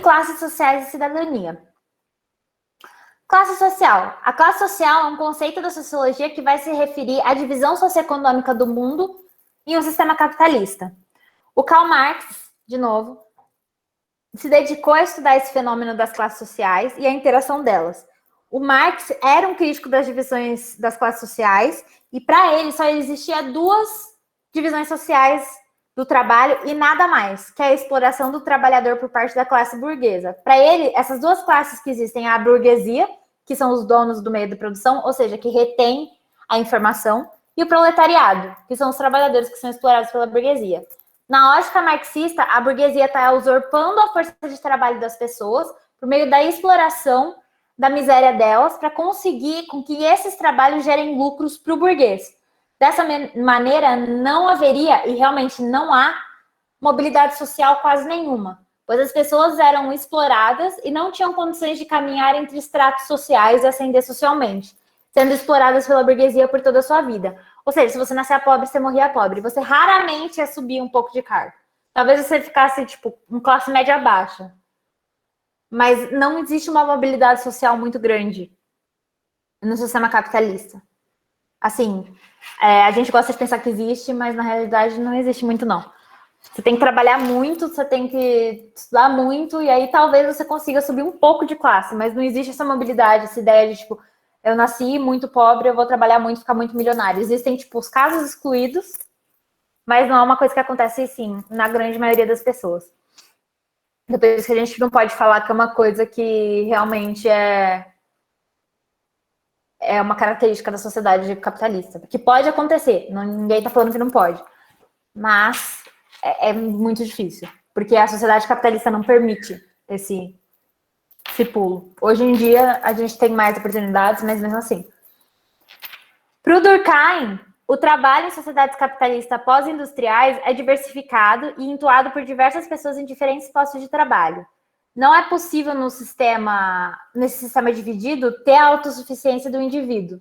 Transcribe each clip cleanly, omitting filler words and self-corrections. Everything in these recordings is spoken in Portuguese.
classes sociais e cidadania. Classe social. A classe social é um conceito da sociologia que vai se referir à divisão socioeconômica do mundo em um sistema capitalista. O Karl Marx, de novo, se dedicou a estudar esse fenômeno das classes sociais e a interação delas. O Marx era um crítico das divisões das classes sociais e, para ele, só existia duas divisões sociais do trabalho e nada mais, que é a exploração do trabalhador por parte da classe burguesa. Para ele, essas duas classes que existem, a burguesia, que são os donos do meio de produção, ou seja, que retém a informação, e o proletariado, que são os trabalhadores que são explorados pela burguesia. Na lógica marxista, a burguesia está usurpando a força de trabalho das pessoas por meio da exploração da miséria delas para conseguir com que esses trabalhos gerem lucros para o burguês. Dessa maneira, não haveria, e realmente não há, mobilidade social quase nenhuma, pois as pessoas eram exploradas e não tinham condições de caminhar entre estratos sociais e ascender socialmente, sendo exploradas pela burguesia por toda a sua vida. Ou seja, se você nascer pobre, você morria pobre. Você raramente ia subir um pouco de cargo. Talvez você ficasse, tipo, em classe média baixa. Mas não existe uma mobilidade social muito grande no sistema capitalista. Assim, a gente gosta de pensar que existe, mas na realidade não existe muito, não. Você tem que trabalhar muito, você tem que estudar muito, e aí talvez você consiga subir um pouco de classe, mas não existe essa mobilidade, essa ideia de, tipo, eu nasci muito pobre, eu vou trabalhar muito, ficar muito milionário. Existem, tipo, os casos excluídos, mas não é uma coisa que acontece, sim, na grande maioria das pessoas. Depois que a gente não pode falar que é uma coisa que realmente é uma característica da sociedade capitalista. Que pode acontecer, ninguém está falando que não pode. Mas é muito difícil, porque a sociedade capitalista não permite esse pulo. Hoje em dia, a gente tem mais oportunidades, mas mesmo assim. Para o Durkheim, o trabalho em sociedades capitalistas pós-industriais é diversificado e intuado por diversas pessoas em diferentes postos de trabalho. Não é possível nesse sistema dividido ter a autossuficiência do indivíduo.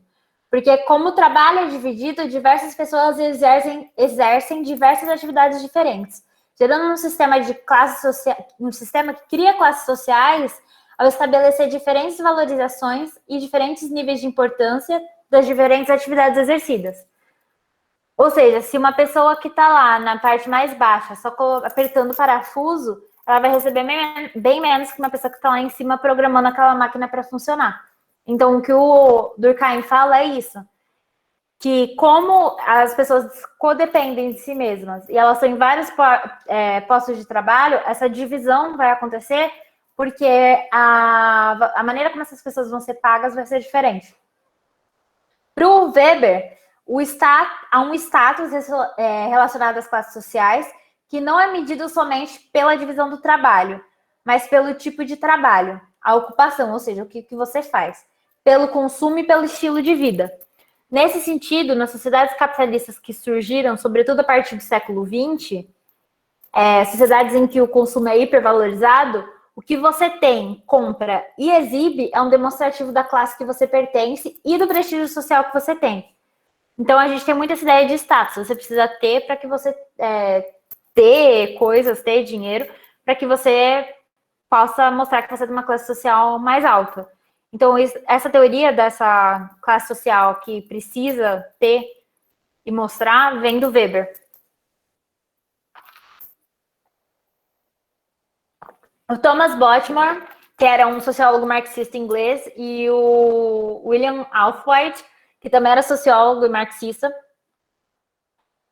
Porque como o trabalho é dividido, diversas pessoas exercem diversas atividades diferentes, gerando um sistema de classe social, um sistema que cria classes sociais ao estabelecer diferentes valorizações e diferentes níveis de importância das diferentes atividades exercidas. Ou seja, se uma pessoa que está lá na parte mais baixa, só apertando o parafuso, ela vai receber bem menos que uma pessoa que está lá em cima programando aquela máquina para funcionar. Então, o que o Durkheim fala é isso, que como as pessoas codependem de si mesmas e elas estão em vários postos de trabalho, essa divisão vai acontecer porque a maneira como essas pessoas vão ser pagas vai ser diferente. Para o Weber, há um status relacionado às classes sociais que não é medido somente pela divisão do trabalho, mas pelo tipo de trabalho, a ocupação, ou seja, o que você faz, pelo consumo e pelo estilo de vida. Nesse sentido, nas sociedades capitalistas que surgiram, sobretudo a partir do século XX, sociedades em que o consumo é hipervalorizado, o que você tem, compra e exibe é um demonstrativo da classe que você pertence e do prestígio social que você tem. Então, a gente tem muito essa ideia de status. Você precisa ter para que você ter coisas, ter dinheiro, para que você possa mostrar que você é de uma classe social mais alta. Então, essa teoria dessa classe social que precisa ter e mostrar vem do Weber. O Thomas Baltimore, que era um sociólogo marxista inglês, e o William Althwaite, que também era sociólogo e marxista,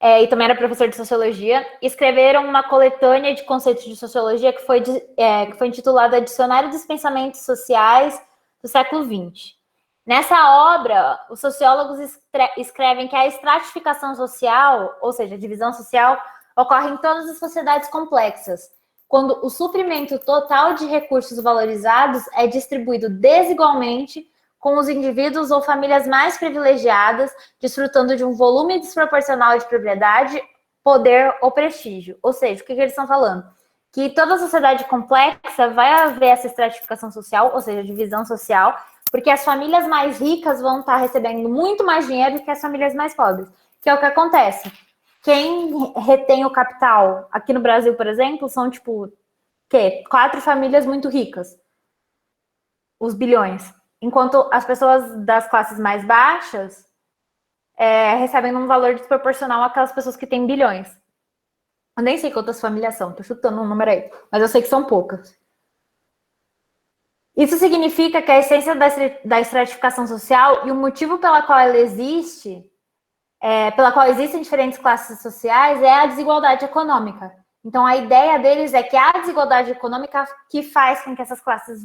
e também era professor de sociologia, escreveram uma coletânea de conceitos de sociologia que foi intitulada Dicionário dos Pensamentos Sociais do século XX. Nessa obra, os sociólogos escrevem que a estratificação social, ou seja, a divisão social, ocorre em todas as sociedades complexas, quando o suprimento total de recursos valorizados é distribuído desigualmente com os indivíduos ou famílias mais privilegiadas, desfrutando de um volume desproporcional de propriedade, poder ou prestígio. Ou seja, o que eles estão falando? Que toda sociedade complexa vai haver essa estratificação social, ou seja, divisão social, porque as famílias mais ricas vão estar recebendo muito mais dinheiro do que as famílias mais pobres. Que é o que acontece. Quem retém o capital aqui no Brasil, por exemplo, são, tipo, quê? 4 famílias muito ricas, os bilhões. Enquanto as pessoas das classes mais baixas recebem um valor desproporcional àquelas pessoas que têm bilhões. Eu nem sei quantas famílias são, tô chutando um número aí, mas eu sei que são poucas. Isso significa que a essência da estratificação social e o motivo pela qual ela existe, pela qual existem diferentes classes sociais, é a desigualdade econômica. Então, a ideia deles é que a desigualdade econômica que faz com que essas classes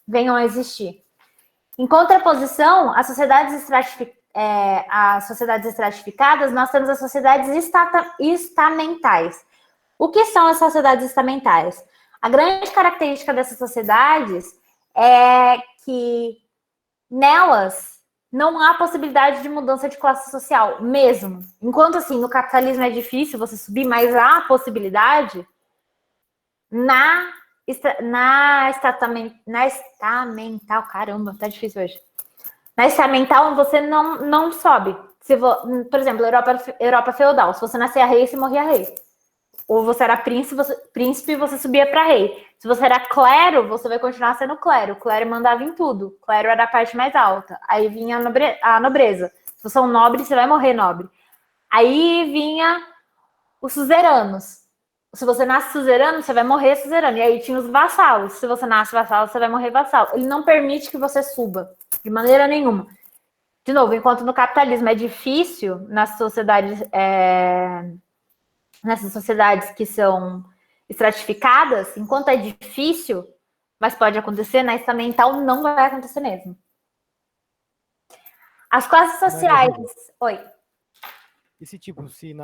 venham a existir. Em contraposição, as sociedades estratificadas, nós temos as sociedades estamentais. O que são as sociedades estamentais? A grande característica dessas sociedades é que nelas não há possibilidade de mudança de classe social, mesmo. Enquanto, assim, no capitalismo é difícil você subir, mas há a possibilidade, na estamental, caramba, tá difícil hoje. Na estamental, você não sobe. Por exemplo, Europa feudal, se você nascia rei, você morria rei. Ou você era príncipe e você subia para rei. Se você era clero, você vai continuar sendo clero. O clero mandava em tudo. O clero era a parte mais alta. Aí vinha a nobreza. Se você é um nobre, você vai morrer nobre. Aí vinha os suzeranos. Se você nasce suzerano, você vai morrer suzerano. E aí tinha os vassalos. Se você nasce vassalo, você vai morrer vassalo. Ele não permite que você suba, de maneira nenhuma. De novo, enquanto no capitalismo é difícil, nessas sociedades que são estratificadas, enquanto é difícil, mas pode acontecer, na estamental não vai acontecer mesmo. As classes sociais... Oi. Esse tipo, se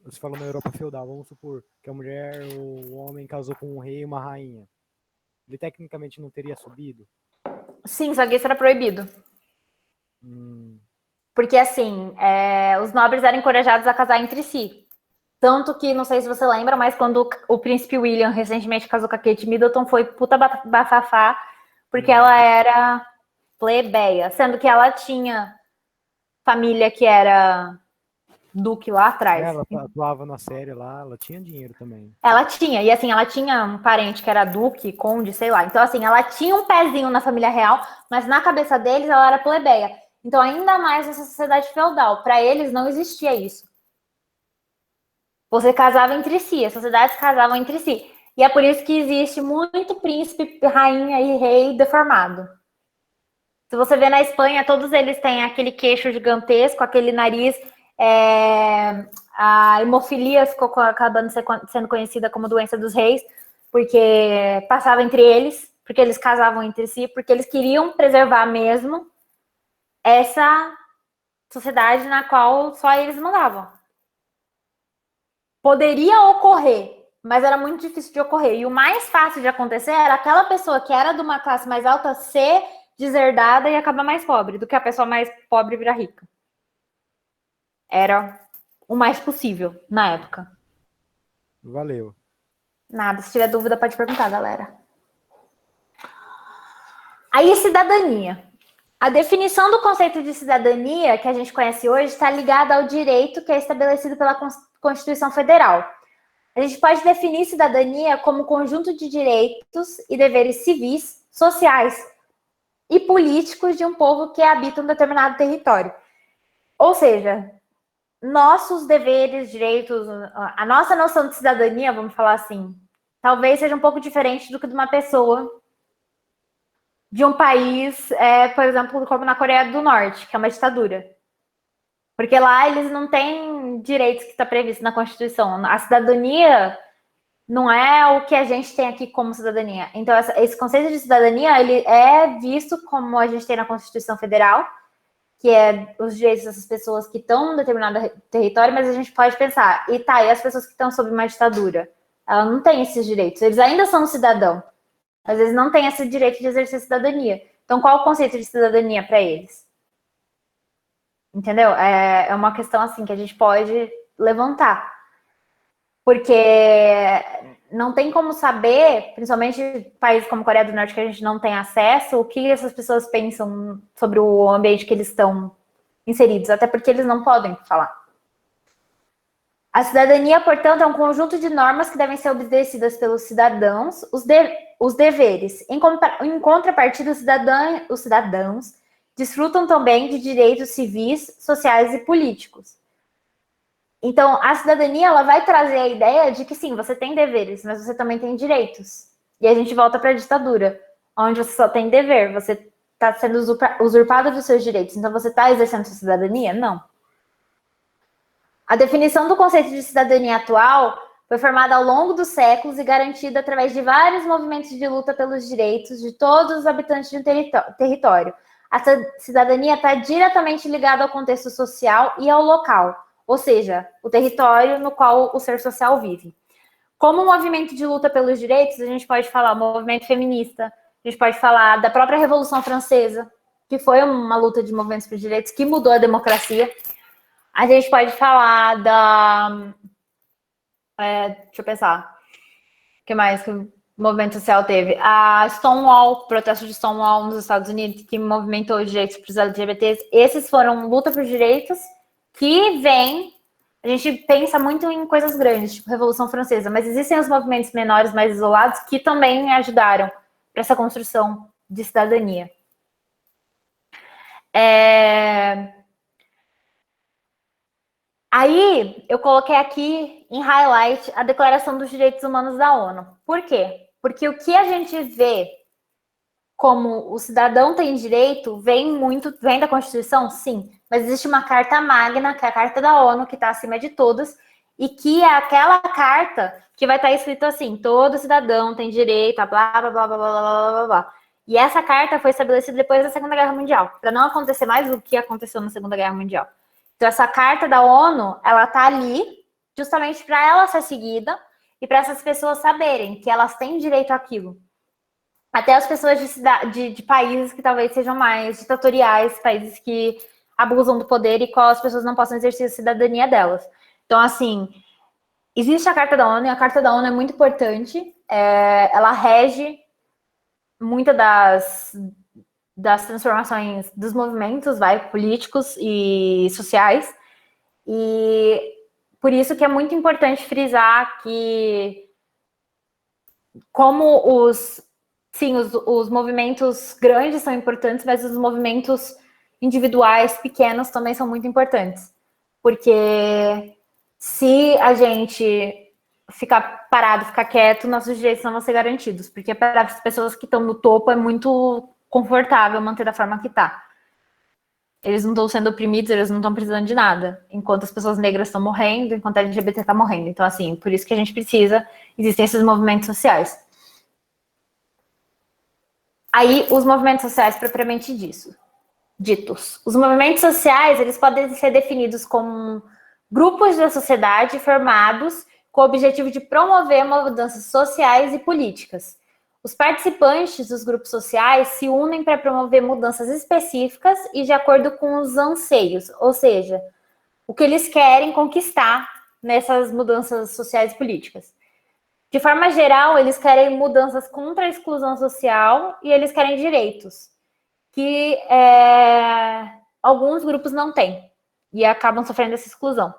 você falou na Europa feudal, vamos supor que a mulher ou o homem casou com um rei e uma rainha. Ele tecnicamente não teria subido? Sim, só que isso era proibido. Porque, assim, os nobres eram encorajados a casar entre si. Tanto que, não sei se você lembra, mas quando o príncipe William recentemente casou com a Kate Middleton, foi puta bafafá, porque ela era plebeia, sendo que ela tinha família que era duque lá atrás. Ela atuava na série lá, ela tinha dinheiro também. Ela tinha, e assim, ela tinha um parente que era duque, conde, sei lá. Então, assim, ela tinha um pezinho na família real, mas na cabeça deles ela era plebeia. Então, ainda mais nessa sociedade feudal. Para eles não existia isso. Você casava entre si, as sociedades casavam entre si. E é por isso que existe muito príncipe, rainha e rei deformado. Se você vê na Espanha, todos eles têm aquele queixo gigantesco, aquele nariz. A hemofilia ficou acabando sendo conhecida como doença dos reis, porque passava entre eles, porque eles casavam entre si, porque eles queriam preservar mesmo essa sociedade na qual só eles mandavam. Poderia ocorrer, mas era muito difícil de ocorrer. E o mais fácil de acontecer era aquela pessoa que era de uma classe mais alta ser deserdada e acabar mais pobre, do que a pessoa mais pobre virar rica. Era o mais possível na época. Valeu. Nada, se tiver dúvida pode perguntar, galera. Aí, cidadania. A definição do conceito de cidadania que a gente conhece hoje está ligada ao direito que é estabelecido pela Constituição Federal. A gente pode definir cidadania como conjunto de direitos e deveres civis, sociais e políticos de um povo que habita um determinado território. Ou seja, nossos deveres, direitos, a nossa noção de cidadania, vamos falar assim, talvez seja um pouco diferente do que de uma pessoa de um país, por exemplo, como na Coreia do Norte, que é uma ditadura. Porque lá eles não têm direitos que está previsto na Constituição. A cidadania não é o que a gente tem aqui como cidadania. Então, esse conceito de cidadania, ele é visto como a gente tem na Constituição Federal, que é os direitos dessas pessoas que estão em determinado território, mas a gente pode pensar, e as pessoas que estão sob uma ditadura? Ela não tem esses direitos. Eles ainda são cidadão, mas eles não têm esse direito de exercer cidadania. Então, qual o conceito de cidadania para eles? Entendeu? É uma questão assim que a gente pode levantar. Porque não tem como saber, principalmente países como Coreia do Norte, que a gente não tem acesso, o que essas pessoas pensam sobre o ambiente que eles estão inseridos, até porque eles não podem falar. A cidadania, portanto, é um conjunto de normas que devem ser obedecidas pelos cidadãos, os deveres. Em contrapartida, os cidadãos desfrutam também de direitos civis, sociais e políticos. Então, a cidadania ela vai trazer a ideia de que sim, você tem deveres, mas você também tem direitos. E a gente volta para a ditadura, onde você só tem dever, você está sendo usurpado dos seus direitos. Então, você está exercendo sua cidadania? Não. A definição do conceito de cidadania atual foi formada ao longo dos séculos e garantida através de vários movimentos de luta pelos direitos de todos os habitantes de um território. A cidadania está diretamente ligada ao contexto social e ao local, ou seja, o território no qual o ser social vive. Como movimento de luta pelos direitos, a gente pode falar do movimento feminista, a gente pode falar da própria Revolução Francesa, que foi uma luta de movimentos por direitos que mudou a democracia. A gente pode falar da... deixa eu pensar. O que mais que o movimento social teve? A Stonewall, o protesto de Stonewall nos Estados Unidos, que movimentou os direitos para os LGBTs. Esses foram luta por direitos que vem... A gente pensa muito em coisas grandes, tipo Revolução Francesa, mas existem os movimentos menores, mais isolados, que também ajudaram para essa construção de cidadania. Aí, eu coloquei aqui em highlight a Declaração dos Direitos Humanos da ONU. Por quê? Porque o que a gente vê como o cidadão tem direito vem da Constituição, sim, mas existe uma carta magna, que é a Carta da ONU, que está acima de todas, e que é aquela carta que vai estar escrito assim: todo cidadão tem direito a blá, blá, blá, blá, blá, blá, blá, blá. E essa carta foi estabelecida depois da Segunda Guerra Mundial, para não acontecer mais o que aconteceu na Segunda Guerra Mundial. Então, essa carta da ONU, ela tá ali justamente para ela ser seguida e para essas pessoas saberem que elas têm direito àquilo. Até as pessoas de países que talvez sejam mais ditatoriais, países que abusam do poder e qual as pessoas não possam exercer a cidadania delas. Então, assim, existe a Carta da ONU, e a Carta da ONU é muito importante, ela rege muitas das transformações dos movimentos, políticos e sociais, e por isso que é muito importante frisar que como os movimentos grandes são importantes, mas os movimentos individuais, pequenos, também são muito importantes. Porque se a gente ficar parado, ficar quieto, nossos direitos não vão ser garantidos. Porque para as pessoas que estão no topo é muito confortável manter da forma que está. Eles não estão sendo oprimidos, eles não estão precisando de nada. Enquanto as pessoas negras estão morrendo, enquanto a LGBT está morrendo. Então, assim, por isso que a gente precisa, existem esses movimentos sociais. Aí, os movimentos sociais propriamente ditos. Os movimentos sociais, eles podem ser definidos como grupos da sociedade formados com o objetivo de promover mudanças sociais e políticas. Os participantes dos grupos sociais se unem para promover mudanças específicas e de acordo com os anseios, ou seja, o que eles querem conquistar nessas mudanças sociais e políticas. De forma geral, eles querem mudanças contra a exclusão social e eles querem direitos que alguns grupos não têm e acabam sofrendo essa exclusão.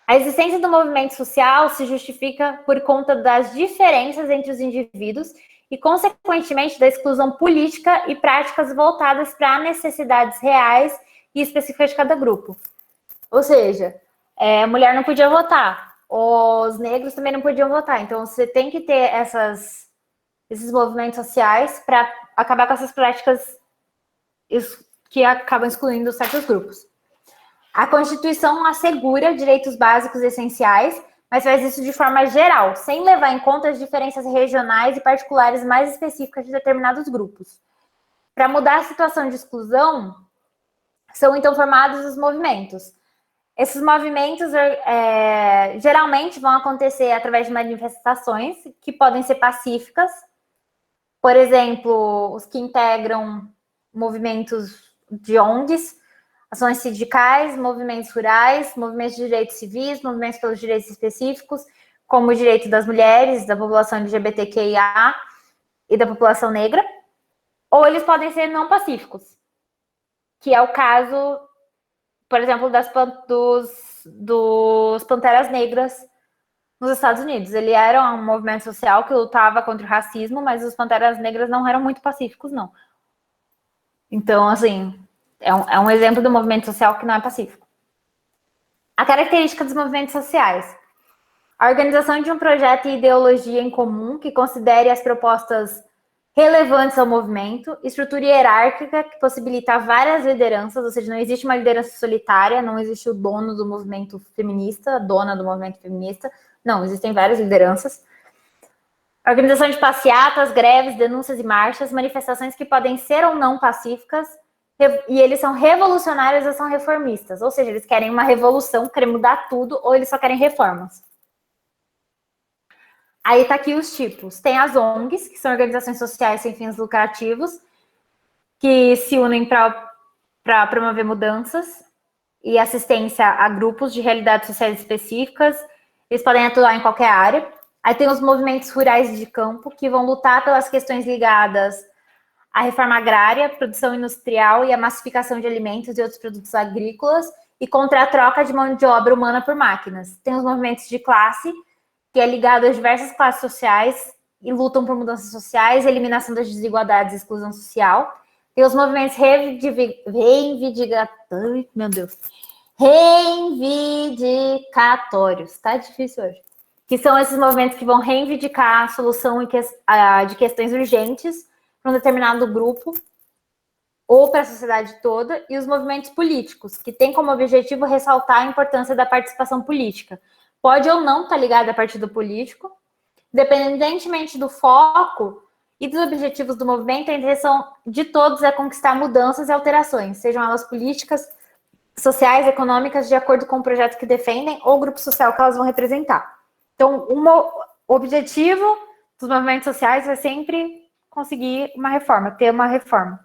A existência do movimento social se justifica por conta das diferenças entre os indivíduos e, consequentemente, da exclusão política e práticas voltadas para necessidades reais e específicas de cada grupo. Ou seja, a mulher não podia votar, os negros também não podiam votar. Então, você tem que ter esses movimentos sociais para acabar com essas práticas que acabam excluindo certos grupos. A Constituição assegura direitos básicos essenciais, mas faz isso de forma geral, sem levar em conta as diferenças regionais e particulares mais específicas de determinados grupos. Para mudar a situação de exclusão, são então formados os movimentos. Esses movimentos geralmente vão acontecer através de manifestações que podem ser pacíficas. Por exemplo, os que integram movimentos de ONGs, ações sindicais, movimentos rurais, movimentos de direitos civis, movimentos pelos direitos específicos, como o direito das mulheres, da população LGBTQIA e da população negra, ou eles podem ser não pacíficos, que é o caso, por exemplo, dos Panteras Negras nos Estados Unidos. Ele era um movimento social que lutava contra o racismo, mas os Panteras Negras não eram muito pacíficos, não. Então, assim, é um exemplo do movimento social que não é pacífico. A característica dos movimentos sociais. A organização de um projeto e ideologia em comum que considere as propostas relevantes ao movimento, estrutura hierárquica que possibilita várias lideranças, ou seja, não existe uma liderança solitária, não existe o dono do movimento feminista, a dona do movimento feminista, não, existem várias lideranças. A organização de passeatas, greves, denúncias e marchas, manifestações que podem ser ou não pacíficas, e eles são revolucionários ou são reformistas, ou seja, eles querem uma revolução, querem mudar tudo, ou eles só querem reformas. Aí tá aqui os tipos. Tem as ONGs, que são organizações sociais sem fins lucrativos, que se unem para promover mudanças e assistência a grupos de realidades sociais específicas. Eles podem atuar em qualquer área. Aí tem os movimentos rurais de campo, que vão lutar pelas questões ligadas à reforma agrária, produção industrial e a massificação de alimentos e outros produtos agrícolas, e contra a troca de mão de obra humana por máquinas. Tem os movimentos de classe, que é ligado às diversas classes sociais e lutam por mudanças sociais, eliminação das desigualdades e exclusão social. Tem os movimentos reivindicatórios, tá difícil hoje, que são esses movimentos que vão reivindicar a solução de questões urgentes para um determinado grupo ou para a sociedade toda, e os movimentos políticos, que têm como objetivo ressaltar a importância da participação política. Pode ou não estar ligado a partido político, independentemente do foco e dos objetivos do movimento, a intenção de todos é conquistar mudanças e alterações, sejam elas políticas, sociais, econômicas, de acordo com o projeto que defendem ou o grupo social que elas vão representar. Então, o objetivo dos movimentos sociais é sempre conseguir uma reforma, ter uma reforma.